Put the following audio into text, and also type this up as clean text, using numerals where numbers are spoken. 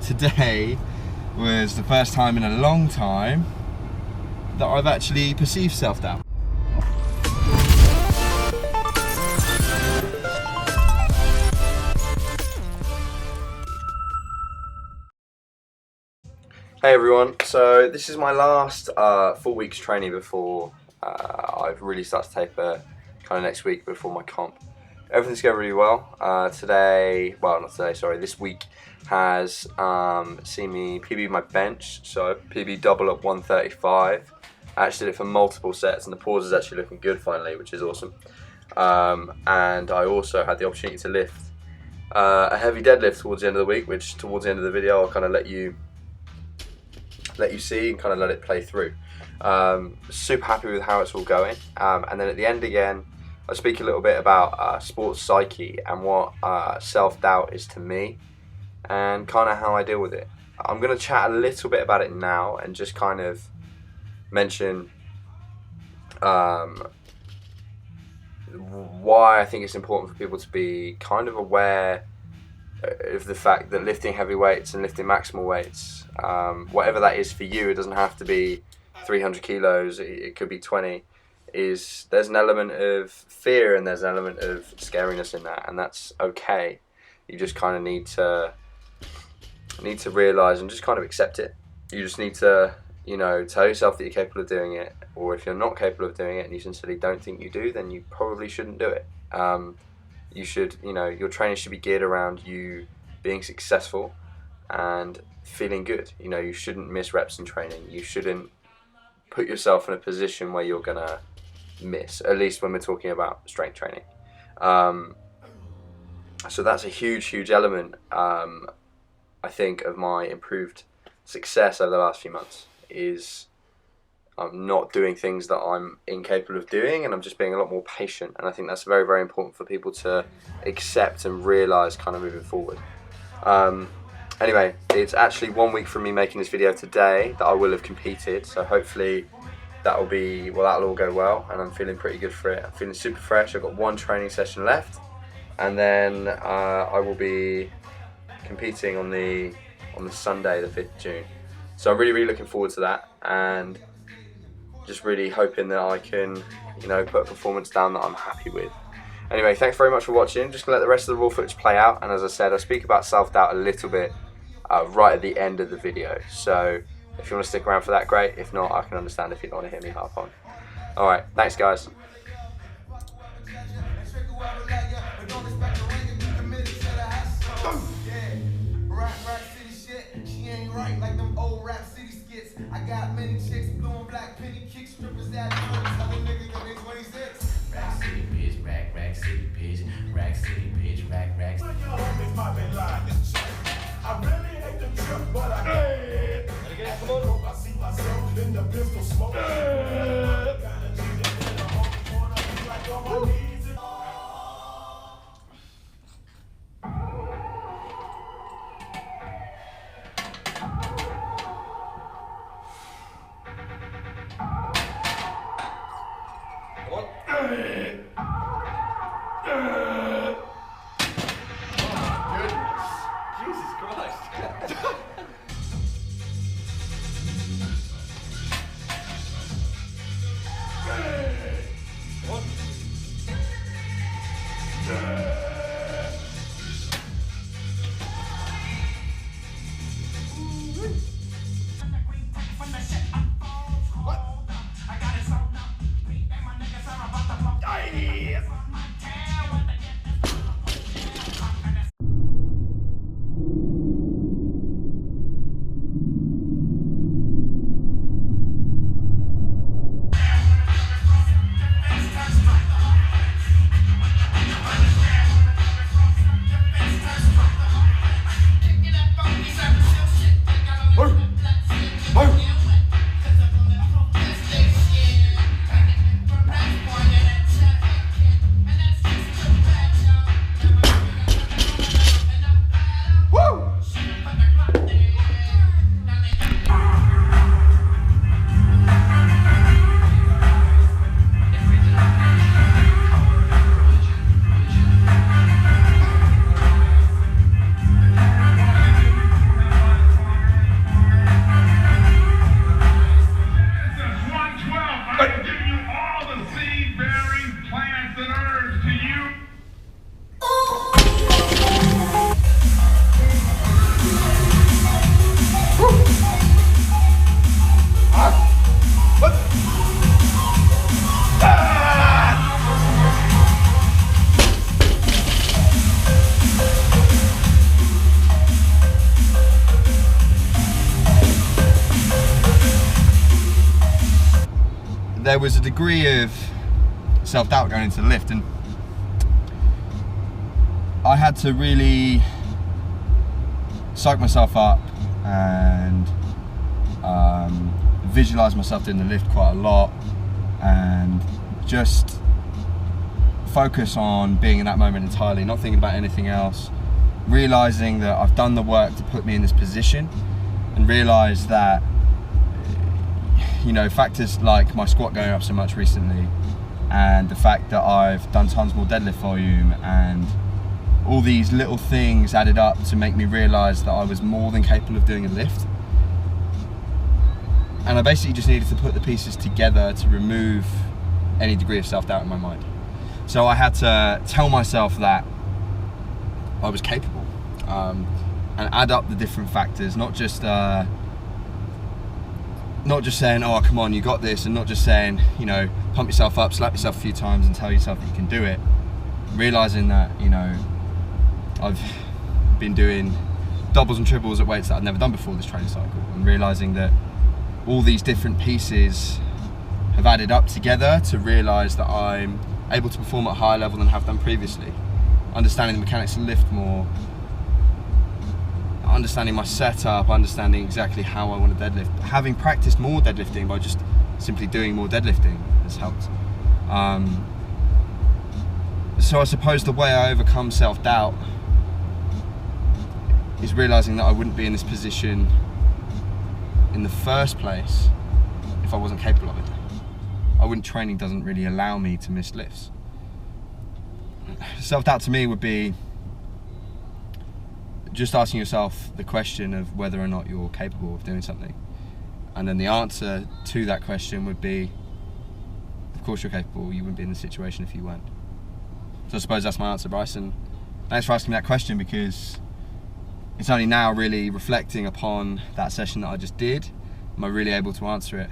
today was the first time in a long time that I've actually perceived self-doubt. Hey everyone, so this is my last 4 weeks training before I've really started to taper kind of next week before my comp. Everything's going really well. This week has seen me PB my bench, so PB double at 135. I actually did it for multiple sets and the pause is actually looking good finally, which is awesome. And I also had the opportunity to lift a heavy deadlift towards the end of the week, which towards the end of the video I'll kind of let you see and kind of let it play through. Super happy with how it's all going. And then at the end again, I speak a little bit about sports psyche and what self-doubt is to me and kind of how I deal with it. I'm going to chat a little bit about it now and just kind of mention why I think it's important for people to be kind of aware of the fact that lifting heavy weights and lifting maximal weights, whatever that is for you, it doesn't have to be 300 kilos, it could be 20, there's an element of fear and there's an element of scariness in that, and that's okay. You just kind of need to realize and just kind of accept it. You just need to, tell yourself that you're capable of doing it, or if you're not capable of doing it and you sincerely don't think you do, then you probably shouldn't do it. You should, your training should be geared around you being successful and feeling good. You shouldn't miss reps in training. You shouldn't put yourself in a position where you're gonna miss, at least when we're talking about strength training. So that's a huge element, I think, of my improved success over the last few months, is I'm not doing things that I'm incapable of doing, and I'm just being a lot more patient, and I think that's very important for people to accept and realise kind of moving forward. Anyway, it's actually 1 week from me making this video today that I will have competed, so hopefully that'll all go well, and I'm feeling pretty good for it. I'm feeling super fresh. I've got one training session left, and then I will be competing on the Sunday, the 5th of June. So I'm really looking forward to that, and just really hoping that I can, put a performance down that I'm happy with. Anyway, thanks very much for watching. Just gonna let the rest of the raw footage play out, and as I said, I speak about self-doubt a little bit right at the end of the video. So if you want to stick around for that, great. If not, I can understand if you don't want to hear me harp on. Alright, thanks guys. I got many chicks, blue and black penny kick strippers at other niggas that they 26. Rack City bitch, rack city bitch, rack city bitch, rack. I really hate the trip, but I can't. I see myself in the pistol smoke. there was a degree of self-doubt going into the lift, and I had to really psych myself up and visualize myself doing the lift quite a lot, and just focus on being in that moment entirely, not thinking about anything else, realizing that I've done the work to put me in this position, and realize that, you know, factors like my squat going up so much recently, and the fact that I've done tons more deadlift volume, and all these little things added up to make me realize that I was more than capable of doing a lift. And I basically just needed to put the pieces together to remove any degree of self-doubt in my mind. So I had to tell myself that I was capable, and add up the different factors, not just saying, oh, come on, you got this, and not just saying, you know, pump yourself up, slap yourself a few times and tell yourself that you can do it. Realizing that, you know, I've been doing doubles and triples at weights that I'd never done before this training cycle, and realizing that all these different pieces have added up together to realize that I'm able to perform at a higher level than I have done previously. Understanding the mechanics of lift more, understanding my setup, understanding exactly how I want to deadlift. Having practiced more deadlifting by just simply doing more deadlifting has helped. So I suppose the way I overcome self-doubt is realizing that I wouldn't be in this position in the first place if I wasn't capable of it. Training doesn't really allow me to miss lifts. Self-doubt to me would be just asking yourself the question of whether or not you're capable of doing something. And then the answer to that question would be, of course you're capable, you wouldn't be in this situation if you weren't. So I suppose that's my answer, Bryson. Thanks for asking me that question, because it's only now really reflecting upon that session that I just did, am I really able to answer it.